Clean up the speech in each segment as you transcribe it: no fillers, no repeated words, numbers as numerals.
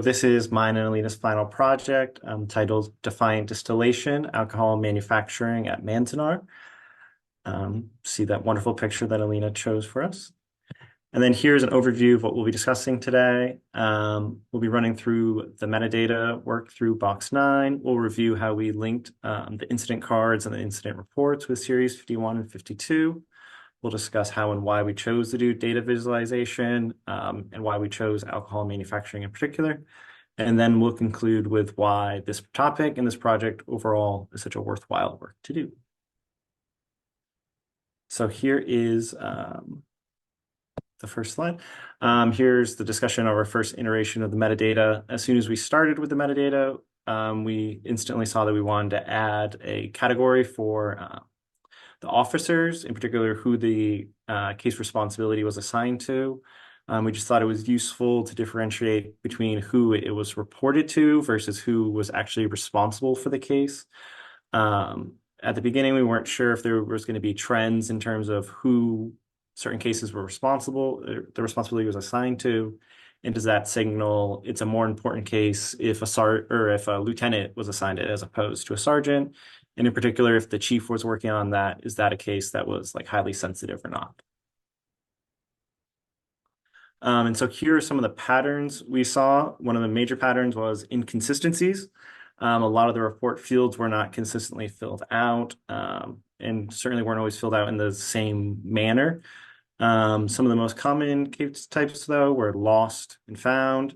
This is mine and Aleena's final project titled Defiant Distillation, Alcohol Manufacturing at Manzanar. See that wonderful picture that Eleena chose for us. And then here's an overview of what we'll be discussing today. We'll be running through the metadata work through box 9. We'll review how we linked the incident cards and the incident reports with series 51 and 52. We'll discuss how and why we chose to do data visualization and why we chose alcohol manufacturing in particular. And then we'll conclude with why this topic and this project overall is such a worthwhile work to do. So here is the first slide. Here's the discussion of our first iteration of the metadata. As soon as we started with the metadata, we instantly saw that we wanted to add a category for the officers, in particular who the case responsibility was assigned to. We just thought it was useful to differentiate between who it was reported to versus who was actually responsible for the case. At the beginning, we weren't sure if there was going to be trends in terms of who certain cases were responsible, the responsibility was assigned to, and does that signal it's a more important case if a lieutenant was assigned it as opposed to a sergeant? And in particular, if the chief was working on that, is that a case that was like highly sensitive or not? And so here are some of the patterns we saw. One of the major patterns was inconsistencies. A lot of the report fields were not consistently filled out and certainly weren't always filled out in the same manner. Some of the most common case types, though, were lost and found,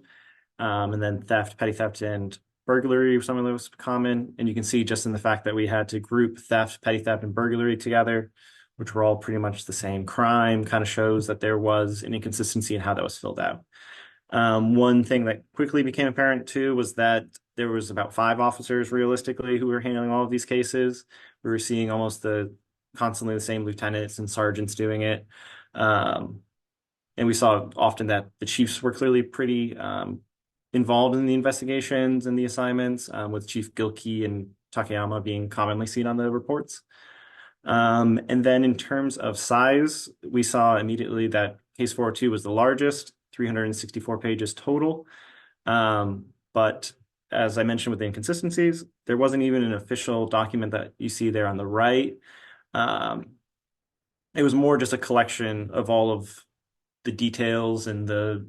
and then theft, petty theft, and burglary were some of those common. And you can see just in the fact that we had to group theft, petty theft, and burglary together, which were all pretty much the same crime, kind of shows that there was an inconsistency in how that was filled out. One thing that quickly became apparent, too, was that there was about 5 officers, realistically, who were handling all of these cases. We were seeing almost constantly the same lieutenants and sergeants doing it. And we saw often that the chiefs were clearly pretty involved in the investigations and the assignments, with Chief Gilkey and Takayama being commonly seen on the reports. And then in terms of size, we saw immediately that case 402 was the largest, 364 pages total. But as I mentioned with the inconsistencies, there wasn't even an official document that you see there on the right. It was more just a collection of all of the details and the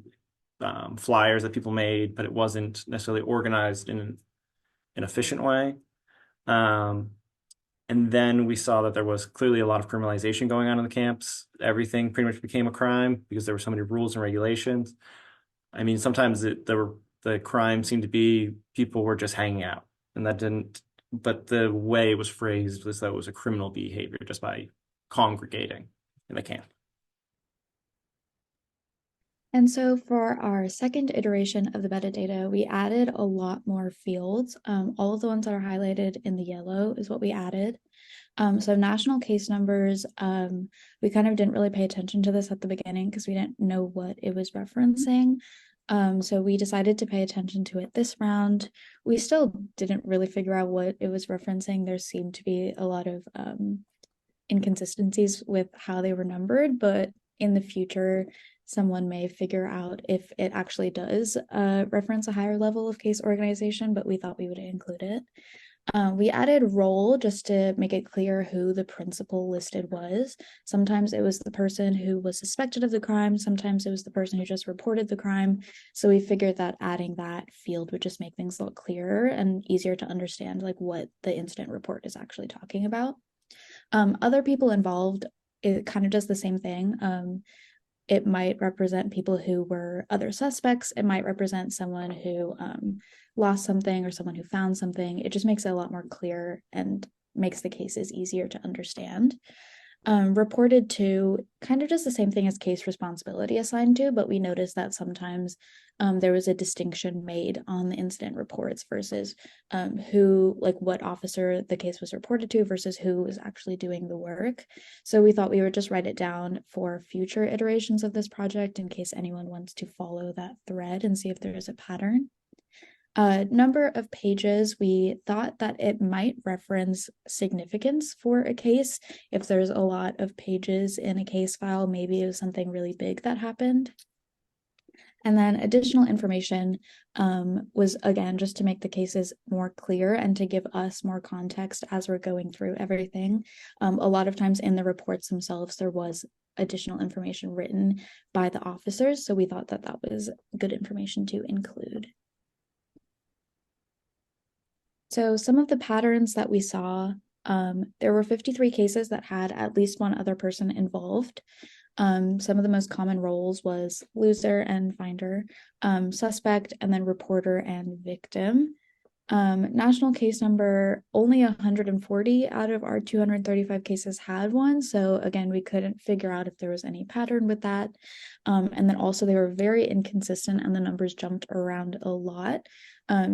flyers that people made, but it wasn't necessarily organized in an efficient way. And then we saw that there was clearly a lot of criminalization going on in the camps. Everything pretty much became a crime because there were so many rules and regulations. I mean, sometimes the crime seemed to be people were just hanging out, and that didn't, but the way it was phrased was that it was a criminal behavior just by congregating in the camp. And so for our second iteration of the metadata, we added a lot more fields. All of the ones that are highlighted in the yellow is what we added. So national case numbers, we kind of didn't really pay attention to this at the beginning because we didn't know what it was referencing. So we decided to pay attention to it this round. We still didn't really figure out what it was referencing. There seemed to be a lot of inconsistencies with how they were numbered, but in the future, someone may figure out if it actually does reference a higher level of case organization, but we thought we would include it. We added role just to make it clear who the principal listed was. Sometimes it was the person who was suspected of the crime. Sometimes it was the person who just reported the crime. So we figured that adding that field would just make things look clearer and easier to understand like what the incident report is actually talking about. Other people involved, it kind of does the same thing. It might represent people who were other suspects. It might represent someone who lost something or someone who found something. It just makes it a lot more clear and makes the cases easier to understand. Reported to kind of just the same thing as case responsibility assigned to, but we noticed that sometimes there was a distinction made on the incident reports versus what officer the case was reported to versus who was actually doing the work. So we thought we would just write it down for future iterations of this project in case anyone wants to follow that thread and see if there is a pattern. Number of pages, we thought that it might reference significance for a case. If there's a lot of pages in a case file, maybe it was something really big that happened. And then additional information was, again, just to make the cases more clear and to give us more context as we're going through everything. A lot of times in the reports themselves, there was additional information written by the officers, so we thought that that was good information to include. So some of the patterns that we saw, there were 53 cases that had at least one other person involved. Some of the most common roles was loser and finder, suspect, and then reporter and victim. National case number, only 140 out of our 235 cases had one. So again, we couldn't figure out if there was any pattern with that. And then also they were very inconsistent and the numbers jumped around a lot.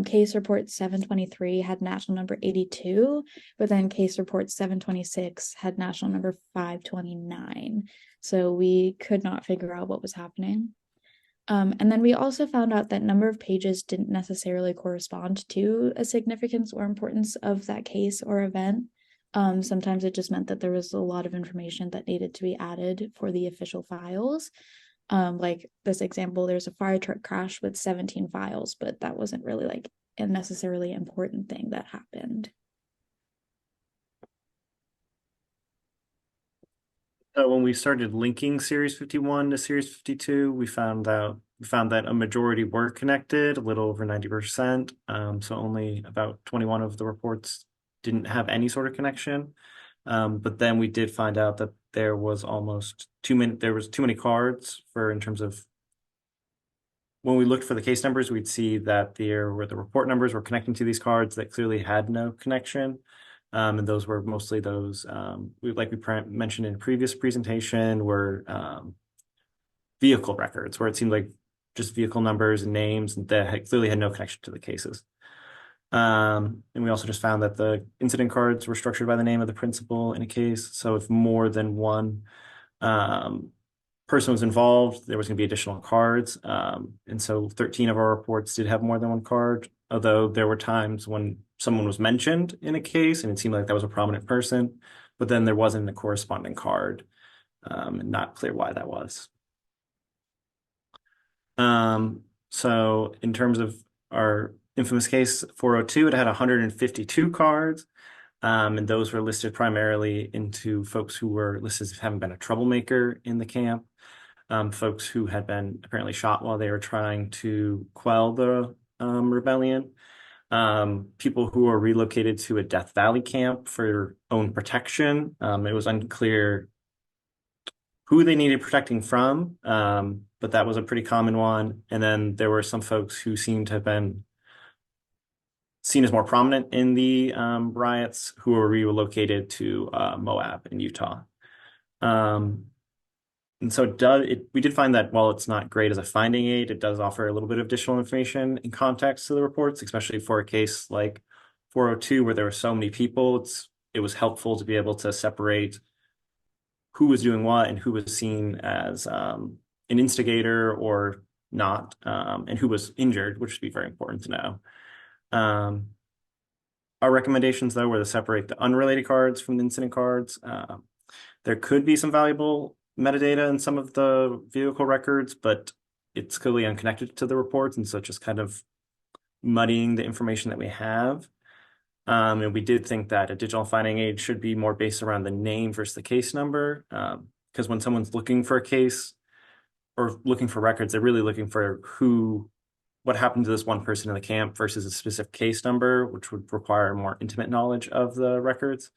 Case report 723 had national number 82, but then case report 726 had national number 529. So we could not figure out what was happening. And then we also found out that number of pages didn't necessarily correspond to a significance or importance of that case or event. Sometimes it just meant that there was a lot of information that needed to be added for the official files. Like this example, there's a fire truck crash with 17 files, but that wasn't really like a necessarily important thing that happened. So when we started linking Series 51 to Series 52, we found that a majority were connected, a little over 90%. So only about 21 of the reports didn't have any sort of connection. But then we did find out that there was too many cards for in terms of when we looked for the case numbers, we'd see that there were the report numbers were connecting to these cards that clearly had no connection. And those were mostly those, like we mentioned in a previous presentation, were vehicle records, where it seemed like just vehicle numbers and names that clearly had no connection to the cases. And we also just found that the incident cards were structured by the name of the principal in a case. So if more than one person was involved, there was going to be additional cards. And so 13 of our reports did have more than one card, although there were times when someone was mentioned in a case and it seemed like that was a prominent person, but then there wasn't a corresponding card, and not clear why that was. So in terms of our infamous case 402, it had 152 cards. And those were listed primarily into folks who were listed as having been a troublemaker in the camp, folks who had been apparently shot while they were trying to quell the rebellion, people who were relocated to a Death Valley camp for own protection. It was unclear who they needed protecting from, but that was a pretty common one. And then there were some folks who seemed to have been seen as more prominent in the riots who were relocated to Moab in Utah. And so we did find that while it's not great as a finding aid, it does offer a little bit of additional information and context to the reports, especially for a case like 402 where there were so many people. It was helpful to be able to separate who was doing what and who was seen as an instigator or not, and who was injured, which would be very important to know. Our recommendations, though, were to separate the unrelated cards from the incident cards. There could be some valuable metadata in some of the vehicle records, but it's clearly unconnected to the reports, and so just kind of muddying the information that we have. And we did think that a digital finding aid should be more based around the name versus the case number, because when someone's looking for a case or looking for records, they're really looking for what happened to this one person in the camp versus a specific case number, which would require more intimate knowledge of the records.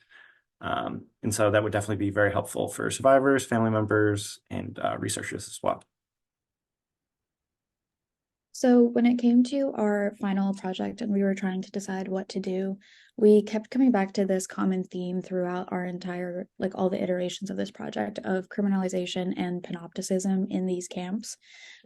And so that would definitely be very helpful for survivors, family members, and researchers as well. So when it came to our final project and we were trying to decide what to do, we kept coming back to this common theme throughout our entire, like all the iterations of this project of criminalization and panopticism in these camps.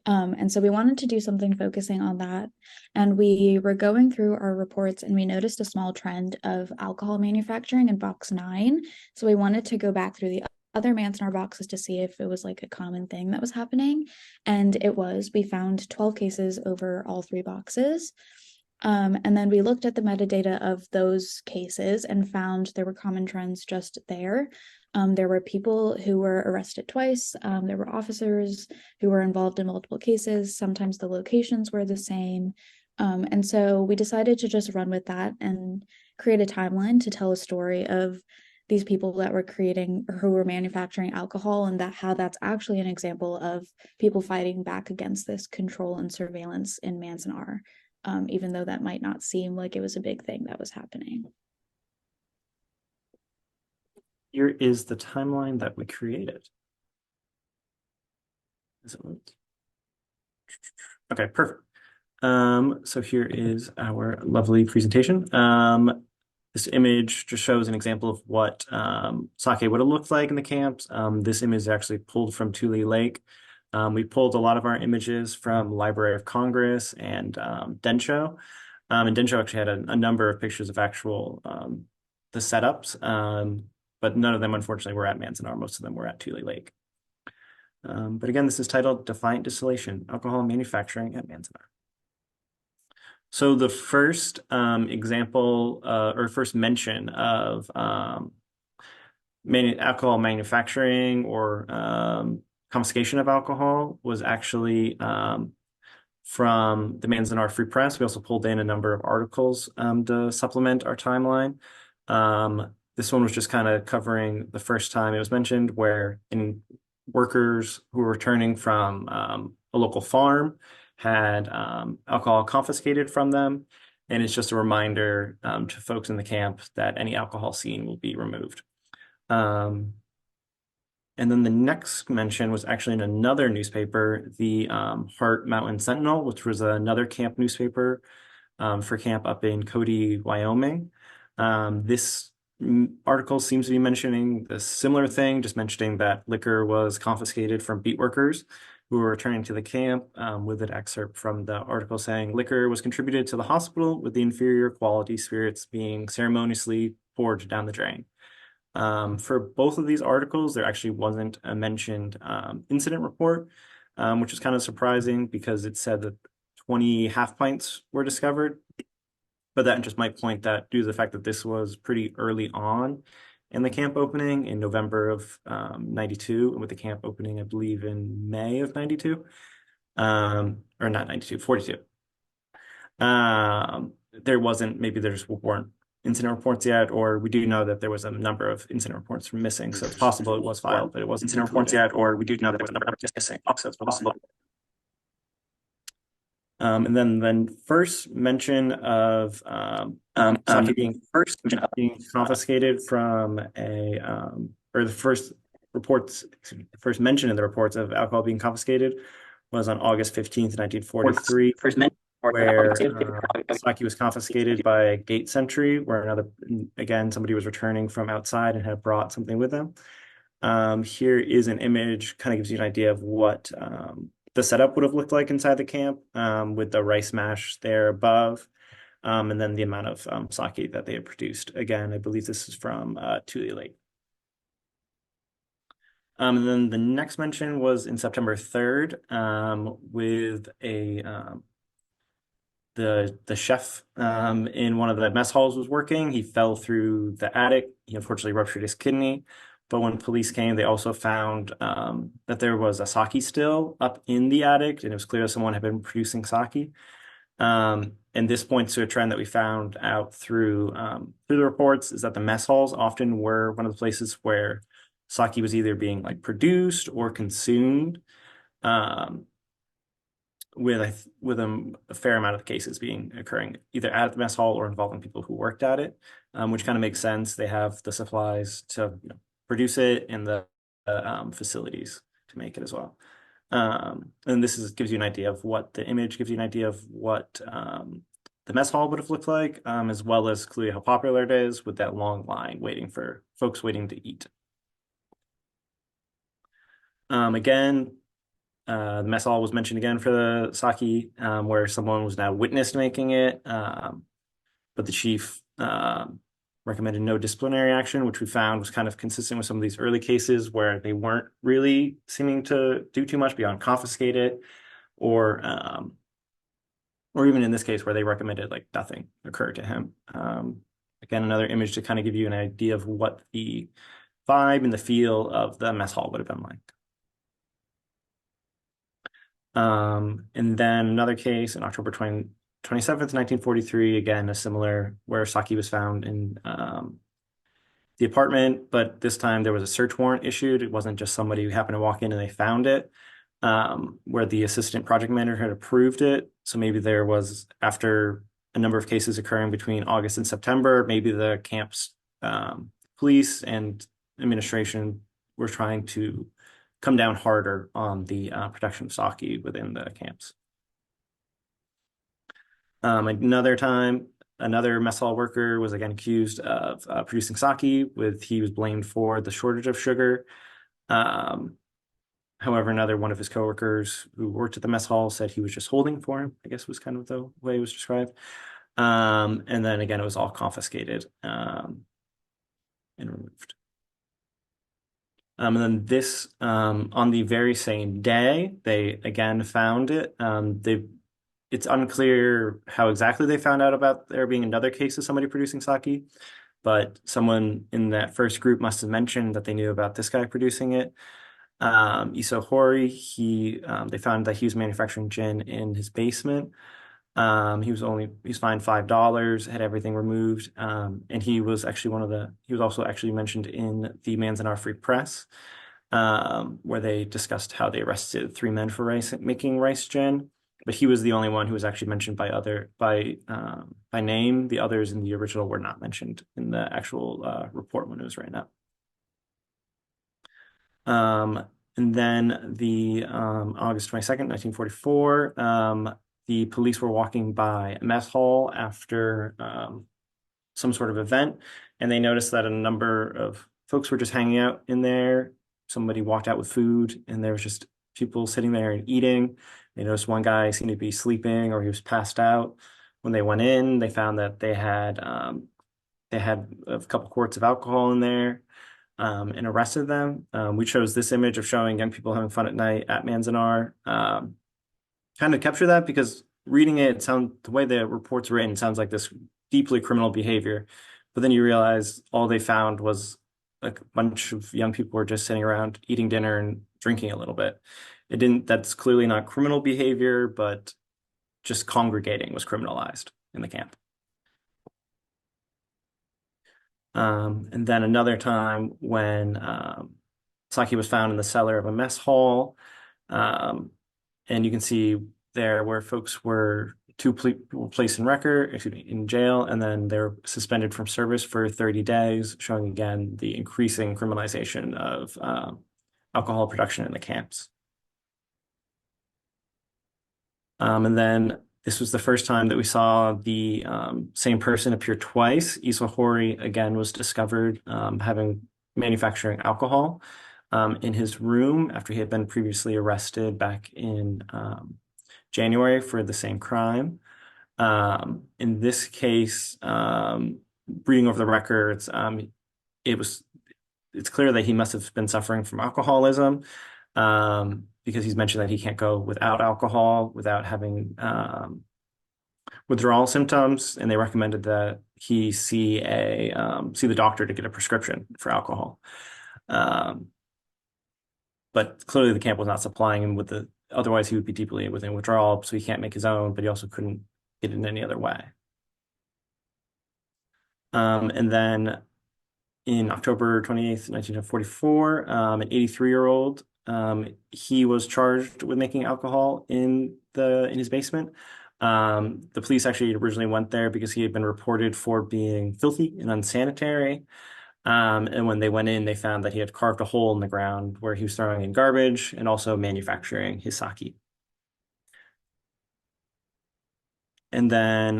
And so we wanted to do something focusing on that. And we were going through our reports and we noticed a small trend of alcohol manufacturing in box 9. So we wanted to go back through the other Manzanar boxes to see if it was like a common thing that was happening. And it was. We found 12 cases over all 3 boxes. And then we looked at the metadata of those cases and found there were common trends just there. There were people who were arrested twice. There were officers who were involved in multiple cases. Sometimes the locations were the same. And so we decided to just run with that and create a timeline to tell a story of these people that were creating or who were manufacturing alcohol, and that how that's actually an example of people fighting back against this control and surveillance in Manzanar, even though that might not seem like it was a big thing that was happening. Here is the timeline that we created. Is it linked? Okay, perfect. So here is our lovely presentation. This image just shows an example of what sake would have looked like in the camps. This image is actually pulled from Tule Lake. We pulled a lot of our images from Library of Congress and Densho. And Densho actually had a number of pictures of actual the setups, but none of them, unfortunately, were at Manzanar. Most of them were at Tule Lake. But again, this is titled Defiant Distillation, Alcohol Manufacturing at Manzanar. So the first example or first mention of alcohol manufacturing or confiscation of alcohol was actually from the Manzanar Free Press. We also pulled in a number of articles to supplement our timeline. This one was just kind of covering the first time it was mentioned, where workers who were returning from a local farm had alcohol confiscated from them. And it's just a reminder to folks in the camp that any alcohol seen will be removed. And then the next mention was actually in another newspaper, the Heart Mountain Sentinel, which was another camp newspaper for camp up in Cody, Wyoming. This article seems to be mentioning a similar thing, just mentioning that liquor was confiscated from beat workers who were returning to the camp, with an excerpt from the article saying liquor was contributed to the hospital with the inferior quality spirits being ceremoniously poured down the drain. For both of these articles, there actually wasn't a mentioned incident report, which is kind of surprising because it said that 20 half pints were discovered. But that just might point that due to the fact that this was pretty early on in the camp opening in November of 92, and with the camp opening, I believe, in May of 92, or not 92, 42. There wasn't, maybe there just weren't incident reports yet, or we do know that there was a number of incident reports missing, so it's possible it was filed, but it wasn't incident reports yet, or we do know that there was a number of missing, so it's possible. And then first mention of sake being confiscated from a or the first mention in the reports of alcohol being confiscated was on August 15th, 1943, where sake was confiscated by a gate sentry, where somebody was returning from outside and had brought something with them. Here is an image, kind of gives you an idea of what the setup would have looked like inside the camp, with the rice mash there above, and then the amount of sake that they had produced. Again, I believe this is from Tule Lake. And then the next mention was in September 3rd, with the chef in one of the mess halls was working. He fell through the attic. He unfortunately ruptured his kidney. But when police came, they also found that there was a sake still up in the attic, and it was clear that someone had been producing sake. And this points to a trend that we found out through the reports, is that the mess halls often were one of the places where sake was either being like produced or consumed, with a fair amount of the cases being occurring either at the mess hall or involving people who worked at it, which kind of makes sense. They have the supplies to produce it in the facilities to make it as well. And this gives you an idea of what the image gives you an idea of what the mess hall would have looked like, as well as clearly how popular it is with that long line waiting for folks waiting to eat. Again, the mess hall was mentioned again for the sake, where someone was now witnessed making it, but the chief recommended no disciplinary action, which we found was kind of consistent with some of these early cases where they weren't really seeming to do too much beyond confiscate it, or even in this case where they recommended like nothing occurred to him. Again, another image to kind of give you an idea of what the vibe and the feel of the mess hall would have been like. And then another case in October 27th, 1943, again, a similar where sake was found in the apartment, but this time there was a search warrant issued. It wasn't just somebody who happened to walk in and they found it, where the assistant project manager had approved it. So maybe there was, after a number of cases occurring between August and September, maybe the camp's police and administration were trying to come down harder on the production of sake within the camps. Another time, another mess hall worker was again accused of producing sake. He was blamed for the shortage of sugar. Um, However, another one of his coworkers who worked at the mess hall said he was just holding for him, I guess was kind of the way it was described. And then again, it was all confiscated and removed. And then this, on the very same day, they again found it. It's unclear how exactly they found out about there being another case of somebody producing sake, but someone in that first group must have mentioned that they knew about this guy producing it. Iso Hori, they found that he was manufacturing gin in his basement. He's fined $5, had everything removed. And he was also actually mentioned in the Manzanar Free Press, where they discussed how they arrested three men for making rice gin. But he was the only one who was actually mentioned by name. The others in the original were not mentioned in the actual report when it was written up. And then the August 22nd, 1944, the police were walking by a mess hall after some sort of event, and they noticed that a number of folks were just hanging out in there. Somebody walked out with food, and there was just people sitting there and eating. They noticed one guy seemed to be sleeping or he was passed out. When they went in, they found that they had a couple quarts of alcohol in there, and arrested them. We chose this image of showing young people having fun at night at Manzanar. Kind of capture that because reading the way the report's written sounds like this deeply criminal behavior. But then you realize all they found was a bunch of young people were just sitting around eating dinner and drinking a little bit. That's clearly not criminal behavior, but just congregating was criminalized in the camp. And then another time when sake was found in the cellar of a mess hall. And you can see there where folks were placed in jail, and then they're suspended from service for 30 days, showing again the increasing criminalization of alcohol production in the camps. And then this was the first time that we saw the same person appear twice. Iso Hori again was discovered having manufacturing alcohol in his room after he had been previously arrested back in January for the same crime. In this case, reading over the records, it's clear that he must have been suffering from alcoholism, because he's mentioned that he can't go without alcohol without having withdrawal symptoms, and they recommended that he see the doctor to get a prescription for alcohol. But clearly the camp was not supplying him otherwise he would be deeply within withdrawal, so he can't make his own, but he also couldn't get it in any other way. And then in October 28th, 1944, an 83-year-old, he was charged with making alcohol in his basement. The police actually originally went there because he had been reported for being filthy and unsanitary. And when they went in, they found that he had carved a hole in the ground where he was throwing in garbage and also manufacturing his sake. And then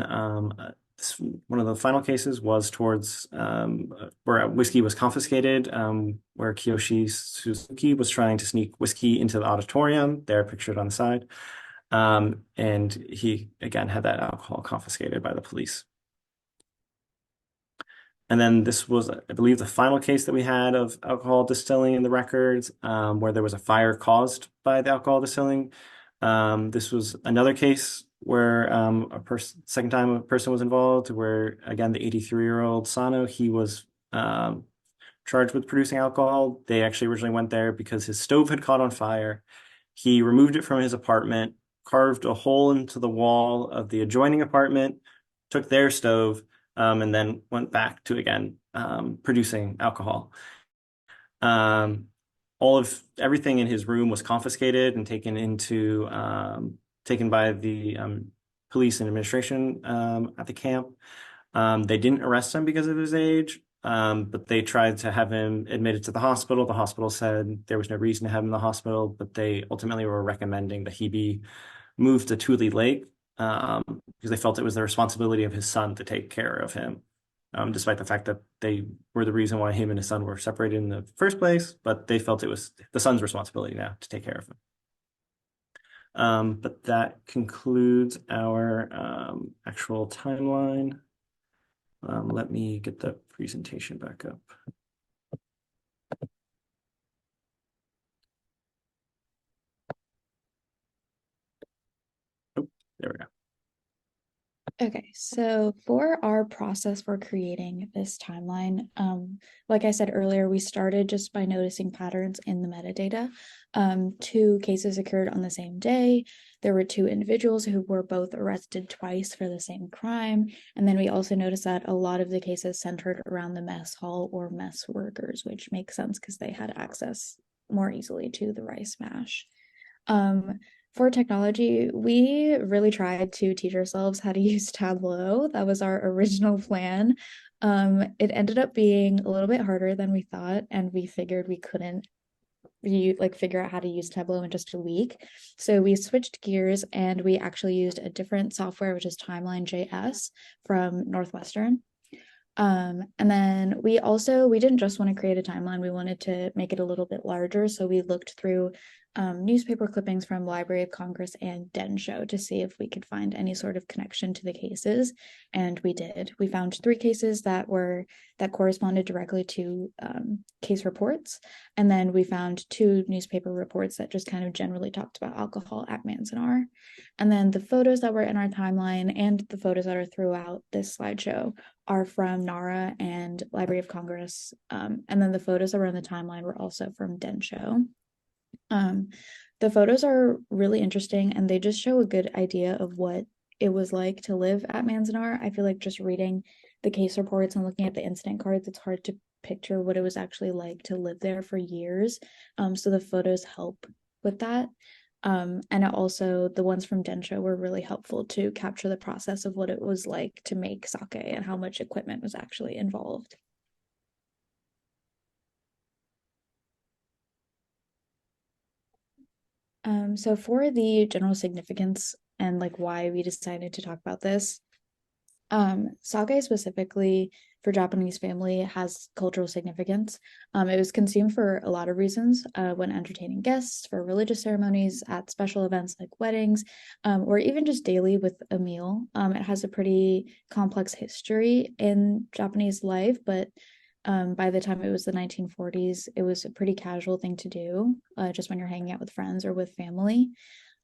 one of the final cases was towards where whiskey was confiscated, where Kiyoshi Suzuki was trying to sneak whiskey into the auditorium. They're pictured on the side. And he, again, had that alcohol confiscated by the police. And then this was, I believe, the final case that we had of alcohol distilling in the records, where there was a fire caused by the alcohol distilling. This was another case where second time a person was involved, where again the 83-year-old Sano, he was charged with producing alcohol. They actually originally went there because his stove had caught on fire. He removed it from his apartment, carved a hole into the wall of the adjoining apartment, took their stove, and then went back to again producing alcohol. Um, all of everything in his room was confiscated and taken by the police and administration at the camp. They didn't arrest him because of his age, but they tried to have him admitted to the hospital. The hospital said there was no reason to have him in the hospital, but they ultimately were recommending that he be moved to Tule Lake because they felt it was the responsibility of his son to take care of him, despite the fact that they were the reason why him and his son were separated in the first place. But they felt it was the son's responsibility now to take care of him. But that concludes our actual timeline. Let me get the presentation back up. Oh, there we go. Okay, so for our process for creating this timeline, like I said earlier, we started just by noticing patterns in the metadata. Two cases occurred on the same day. There were two individuals who were both arrested twice for the same crime. And then we also noticed that a lot of the cases centered around the mess hall or mess workers, which makes sense because they had access more easily to the rice mash. For technology, we really tried to teach ourselves how to use Tableau. That was our original plan. It ended up being a little bit harder than we thought, and we figured we couldn't figure out how to use Tableau in just a week. So we switched gears and we actually used a different software, which is Timeline JS from Northwestern. And then we didn't just want to create a timeline, we wanted to make it a little bit larger. So we looked through newspaper clippings from Library of Congress and Densho to see if we could find any sort of connection to the cases. And we did. We found three cases that corresponded directly to case reports. And then we found two newspaper reports that just kind of generally talked about alcohol at Manzanar. And then the photos that were in our timeline and the photos that are throughout this slideshow are from NARA and Library of Congress. And then the photos that were in the timeline were also from Densho. The photos are really interesting and they just show a good idea of what it was like to live at Manzanar. I feel like just reading the case reports and looking at the incident cards, it's hard to picture what it was actually like to live there for years. So the photos help with that. And also the ones from Densho were really helpful to capture the process of what it was like to make sake and how much equipment was actually involved. So for the general significance and like why we decided to talk about this, sake specifically for Japanese family has cultural significance. It was consumed for a lot of reasons when entertaining guests, for religious ceremonies, at special events like weddings, or even just daily with a meal. It has a pretty complex history in Japanese life, but by the time it was the 1940s, it was a pretty casual thing to do, just when you're hanging out with friends or with family.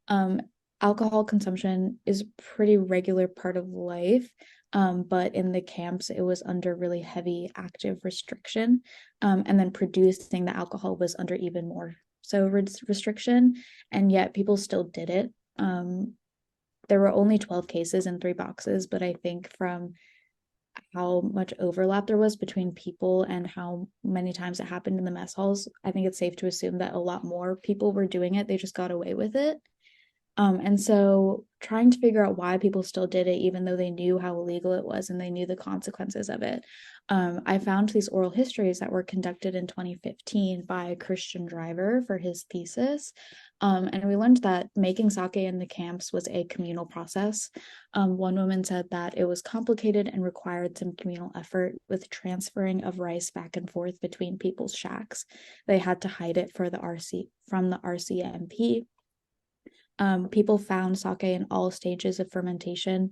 Um, Alcohol consumption is a pretty regular part of life, but in the camps, it was under really heavy active restriction. And then producing the alcohol was under even more so restriction, and yet people still did it. There were only 12 cases in 3 boxes, but I think from how much overlap there was between people and how many times it happened in the mess halls, I think it's safe to assume that a lot more people were doing it. They just got away with it. And so trying to figure out why people still did it, even though they knew how illegal it was and they knew the consequences of it. I found these oral histories that were conducted in 2015 by a Christian driver for his thesis. And we learned that making sake in the camps was a communal process. One woman said that it was complicated and required some communal effort with transferring of rice back and forth between people's shacks. They had to hide it for the from the RCMP. People found sake in all stages of fermentation.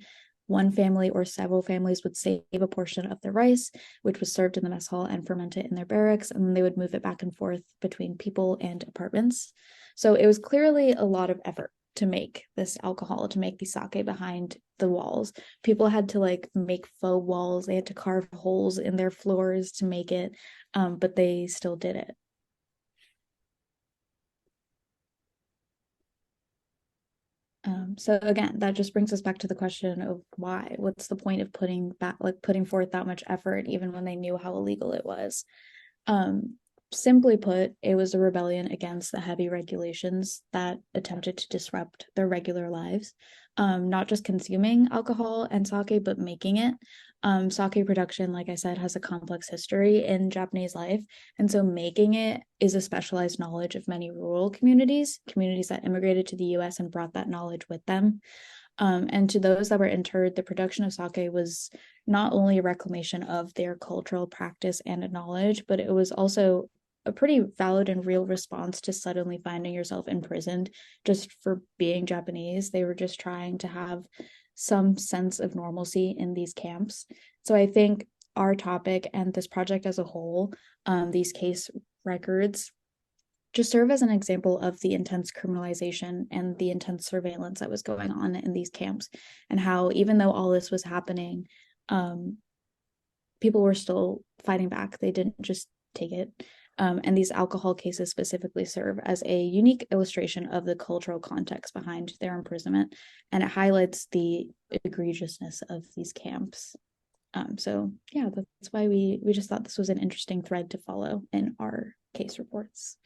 One family or several families would save a portion of the rice, which was served in the mess hall, and ferment it in their barracks, and then they would move it back and forth between people and apartments. So it was clearly a lot of effort. to make this alcohol, to make the sake behind the walls. People had to like make faux walls, they had to carve holes in their floors to make it, but they still did it. So again, that just brings us back to the question of why. What's the point of putting forth that much effort, even when they knew how illegal it was? Um, Simply put, it was a rebellion against the heavy regulations that attempted to disrupt their regular lives. Not just consuming alcohol and sake, but making it. Sake production, like I said, has a complex history in Japanese life. And so making it is a specialized knowledge of many rural communities, communities that immigrated to the US and brought that knowledge with them. And to those that were interred, the production of sake was not only a reclamation of their cultural practice and knowledge, but it was also a pretty valid and real response to suddenly finding yourself imprisoned just for being Japanese. They were just trying to have some sense of normalcy in these camps. So I think our topic and this project as a whole, these case records, just serve as an example of the intense criminalization and the intense surveillance that was going on in these camps, and how even though all this was happening, people were still fighting back. They didn't just take it. And these alcohol cases specifically serve as a unique illustration of the cultural context behind their imprisonment, and it highlights the egregiousness of these camps. So yeah, that's why we just thought this was an interesting thread to follow in our case reports.